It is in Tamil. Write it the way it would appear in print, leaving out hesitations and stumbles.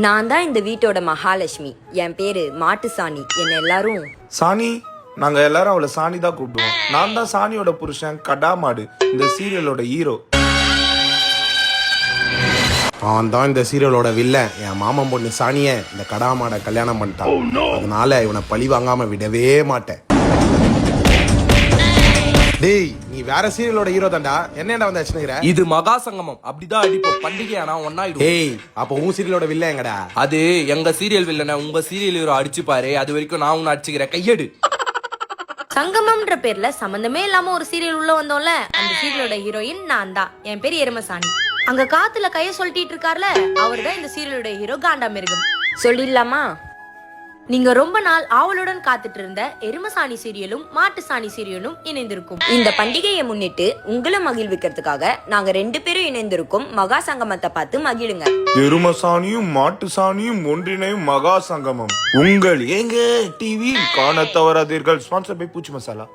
நான் தான் இந்த வீட்டோட மகாலட்சுமி. என் பேரு மாட்டுசாணி. என்ன எல்லாரும் சாணி, நாங்க எல்லாரும் அவளை சாணி தான் கூப்பிடுவோம். நான் தான் சாணியோட புருஷன் கடாமாடு, இந்த சீரியலோட ஹீரோ. அவன் தான் இந்த சீரியலோட வில்லன். என் மாமன் பொண்ணு சாணிய இந்த கடாமாட கல்யாணம் பண்ணிட்டான். அதனால இவனை பழி வாங்காம விடவே மாட்டேன். டேய், நீ வேற சீரியலோட ஹீரோ தான்டா, என்னடா வந்து அடிச்சுக்கிற? இது மகா சங்கமம், அப்படிதான் அடிப்போம். பண்டிகை ஆனா ஒன்னாயிடும். டேய், அப்ப உன் சீரியலோட வில்லன் எங்கடா? அது எங்க சீரியல் வில்லன உங்க சீரியல் ஹீரோ அடிச்சு பாரு. அது வரைக்கும் நான் உன்னை அடிச்சுக்கிறேன். கையெடு. சங்கமம்ன்ற பேர்ல சம்பந்தமே இல்லாம ஒரு சீரியல் உள்ள வந்தோம்ல, அந்த சீரியலோட ஹீரோயின் நான் தான். என் பேரு எருமசாணி. அங்க காத்துல கைய சொல்லிட்டு இருக்கார்ல, அவர்தான் இந்த சீரியலோட ஹீரோ காண்டாமிருகம். சொல்லிடலாமா? நீங்க ரொம்ப நாள் ஆவலுடன் காத்துட்டு இருந்த எருமசாணி சீரியலும் மாட்டு சாணி சீரியலும் இணைந்திருக்கும். இந்த பண்டிகையை முன்னிட்டு உங்களை மகிழ்விக்கிறதுக்காக நாங்க 2 பேரும் இணைந்திருக்கும் மகா சங்கமத்தை பார்த்து மகிழுங்க. எரும சாணியும் மாட்டு சாணியும் ஒன்றிணையும் மகா சங்கமம் உங்கள் ஏங்க டிவி காண தவறாதீர்கள். ஸ்பான்சர் பை பூச்சி மசாலா.